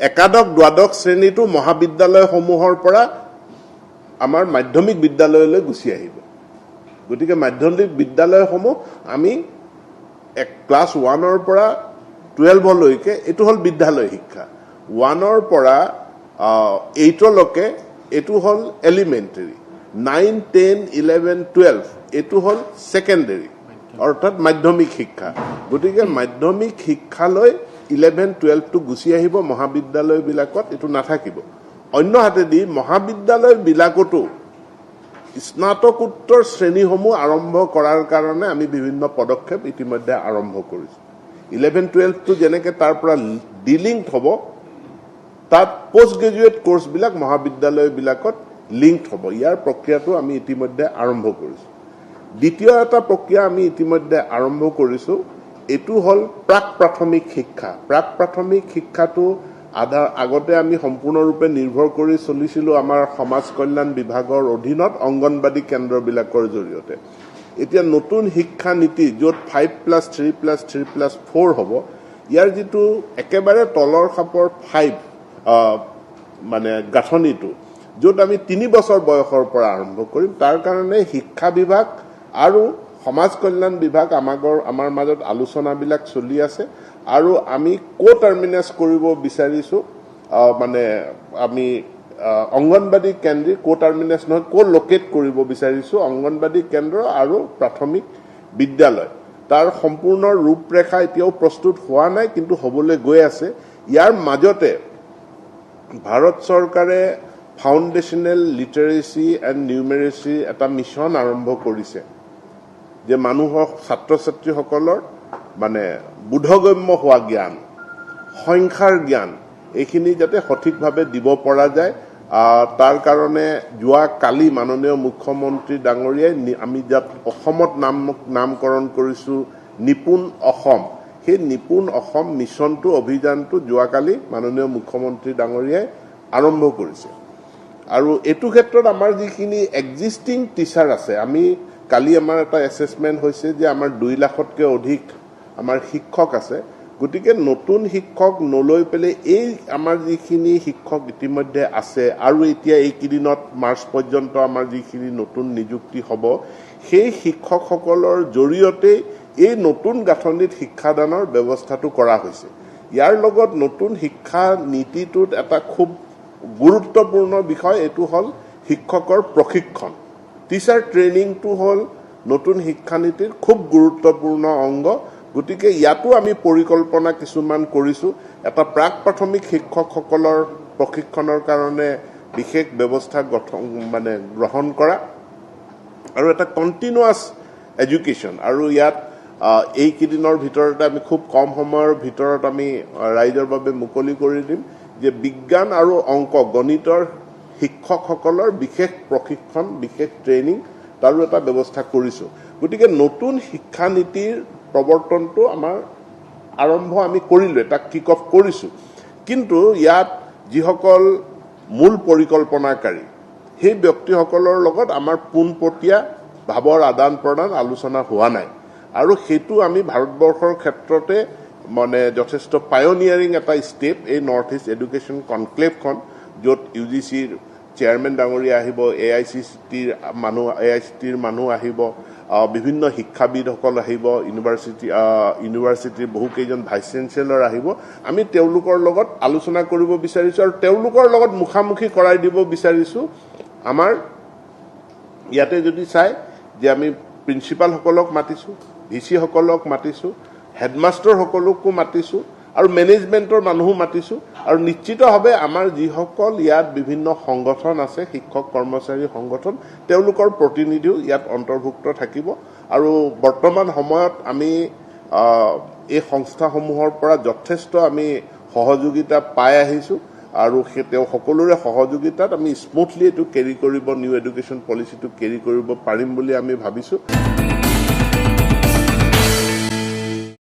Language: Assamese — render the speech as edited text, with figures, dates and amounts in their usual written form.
একাদশ দ্বাদশ শ্ৰেণীটো মহাবিদ্যালয়সমূহৰ পৰা আমাৰ মাধ্যমিক বিদ্যালয়লৈ গুচি আহিব গতিকে মাধ্যমিক বিদ্যালয়সমূহ আমি ক্লাছ 1ৰ পৰা 12 লৈকে এটো হল বিদ্যালয় শিক্ষা 1ৰ পৰা 8 লৈকে এটো হল এলিমেন্টাৰী 9 10 11 12 এটো হল সেকেন্ডাৰী অৰ্থাৎ মাধ্যমিক শিক্ষা গতিকে মাধ্যমিক শিক্ষালৈ 11 12 টো গুচি আহিব মহাবিদ্যালয় বিলাকত এটো নাথাকিব অন্য হাতেদি মহাবিদ্যালয় বিলাকতো স্নাতকোত্তৰ শ্ৰেণীসমূহ আৰম্ভ কৰাৰ কাৰণে আমি বিভিন্ন পদক্ষেপ ইতিমধ্যে আৰম্ভ কৰিছো 11 12 টো যেনেকৈ তাৰ পৰা ডিলিংক হ'ব তাত পোষ্ট গ্ৰেজুৱেট কোৰ্স বিলাক মহাবিদ্যালয় বিলাকত লিংক হ'ব ইয়াৰ প্ৰক্ৰিয়াটো আমি ইতিমধ্যে আৰম্ভ কৰিছো দ্বিতীয় এটা প্ৰক্ৰিয়া আমি ইতিমধ্যে আৰম্ভ কৰিছো এটো হল প্ৰাক প্ৰাথমিক শিক্ষাটো আগতে আমি সম্পূৰ্ণৰূপে নিৰ্ভৰ কৰি চলিছিলো আমাৰ সমাজ কল্যাণ বিভাগৰ অধীনত অংগনবাদী কেন্দ্ৰবিলাকৰ জৰিয়তে এতিয়া নতুন শিক্ষা নীতি য'ত 5+3+3+4 হ'ব ইয়াৰ যেটো একেবাৰে তলৰ খাপৰ 5 মানে গাঁথনিটো য'ত আমি 3 বছৰ বয়সৰ পৰা আৰম্ভ কৰিম তাৰ কাৰণে শিক্ষা বিভাগ আৰু সমাজ কল্যাণ বিভাগ আমাৰ মাজত আলোচনাবিলাক চলি আছে আৰু আমি টাৰ্মিনেট কৰিব বিচাৰিছো মানে আমি অংগনবাদী কেন্দ্ৰ টাৰ্মিনেট নহয় লোকেট কৰিব বিচাৰিছো অংগনবাদী কেন্দ্ৰ আৰু প্ৰাথমিক বিদ্যালয় তাৰ সম্পূৰ্ণ ৰূপৰেখা এতিয়াও প্ৰস্তুত হোৱা নাই কিন্তু হ'বলৈ গৈ আছে ইয়াৰ মাজতে ভাৰত চৰকাৰে ফাউণ্ডেশ্যনেল লিটাৰেসি এণ্ড নিউমেৰেসি এটা মিছন আৰম্ভ কৰিছে যে মানুহৰ ছাত্ৰ ছাত্ৰীসকলৰ মানে বোধগম্য হোৱা জ্ঞান সংখ্যাৰ জ্ঞান এইখিনি যাতে সঠিকভাৱে দিব পৰা যায় তাৰ কাৰণে যোৱা কালি মাননীয় মুখ্যমন্ত্ৰী ডাঙৰীয়াই আমি যাত অসমত নামকৰণ কৰিছো নিপুণ অসম সেই নিপুণ অসম মিছনটো অভিযানটো যোৱা কালি মাননীয় মুখ্যমন্ত্ৰী ডাঙৰীয়াই আৰম্ভ কৰিছে আৰু এটো ক্ষেত্ৰত আমাৰ যিখিনি এক্সিস্টিং টিচাৰ আছে আমি কালি আমাৰ এটা এসেসমেন্ট হৈছে যে আমাৰ 2 লাখতকৈ অধিক আমাৰ শিক্ষক আছে গতিকে নতুন শিক্ষক নলৈ পেলে এই আমাৰ যিখিনি শিক্ষক ইতিমধ্যে আছে আৰু এতিয়া এই কিদিনত মাৰ্চ পৰ্যন্ত আমাৰ যিখিনি নতুন নিযুক্তি হ'ব সেই শিক্ষকসকলৰ জৰিয়তে এই নতুন গাঁথনিত শিক্ষাদানৰ ব্যৱস্থাটো কৰা হৈছে ইয়াৰ লগত নতুন শিক্ষা নীতিটোত এটা খুব গুৰুত্বপূৰ্ণ বিষয় এটো হল শিক্ষকৰ প্ৰশিক্ষণ টিচাৰ ট্ৰেইনিংটো হল নতুন শিক্ষানীতিৰ খুব গুৰুত্বপূৰ্ণ অংগ গতিকে ইয়াতো আমি পৰিকল্পনা কিছুমান কৰিছো এটা প্ৰাক প্ৰাথমিক শিক্ষকসকলৰ প্ৰশিক্ষণৰ কাৰণে বিশেষ ব্যৱস্থা গ্ৰহণ কৰা আৰু এটা কন্টিনিউয়াস এডুকেশ্যন আৰু ইয়াত এই কিদিনৰ ভিতৰতে আমি খুব কম সময়ৰ ভিতৰত আমি ৰাইজৰ বাবে মুকলি কৰি দিম যে বিজ্ঞান আৰু অংক গণিতৰ শিক্ষকসকলৰ বিশেষ প্ৰশিক্ষণ বিশেষ ট্ৰেইনিং তাৰো এটা ব্যৱস্থা কৰিছো গতিকে নতুন শিক্ষা নীতিৰ প্ৰৱৰ্তনটো আমাৰ আৰম্ভ আমি কৰিলো এটা কিক অফ কৰিছো কিন্তু ইয়াত যিসকল মূল পৰিকল্পনাকাৰী সেই ব্যক্তিসকলৰ লগত আমাৰ পোনপটীয়া ভাৱৰ আদান প্ৰদান আলোচনা হোৱা নাই আৰু হেতু আমি ভাৰতবৰ্ষৰ ক্ষেত্ৰতে মানে যথেষ্ট পায়োনিয়াৰিং এটা ষ্টেপ এই নৰ্থ ইষ্ট এডুকেশ্যন কনক্লেভখন য'ত ইউজিচিৰ চেয়াৰমেন ডাঙৰীয়া আহিব এআইচিটিৰ মানুহ আহিব বিভিন্ন শিক্ষাবিদসকল আহিব ইউনিভাৰ্চিটিৰ বহু কেইজন ভাইচ চেঞ্চেলৰ আহিব আমি তেওঁলোকৰ লগত আলোচনা কৰিব বিচাৰিছো আৰু তেওঁলোকৰ লগত মুখামুখি কৰাই দিব বিচাৰিছো আমাৰ ইয়াতে যদি চাই যে আমি প্ৰিন্সিপালসকলক মাতিছো ভিসি সকলক মাতিছো হেডমাস্টাৰ সকলকো মাতিছো আৰু মেনেজমেন্টৰ মানুহো মাতিছো আৰু নিশ্চিতভাৱে আমাৰ যিসকল ইয়াত বিভিন্ন সংগঠন আছে শিক্ষক কৰ্মচাৰী সংগঠন তেওঁলোকৰ প্ৰতিনিধিও ইয়াত অন্তৰ্ভুক্ত থাকিব আৰু বৰ্তমান সময়ত আমি এই সংস্থাসমূহৰ পৰা যথেষ্ট আমি সহযোগিতা পাই আহিছো আৰু তেওঁ সকলোৰে সহযোগিতাত আমি স্মুথলি এটো কেৰি কৰিব নিউ এডুকেশ্যন পলিচিটো কেৰি কৰিব পাৰিম বুলি আমি ভাবিছো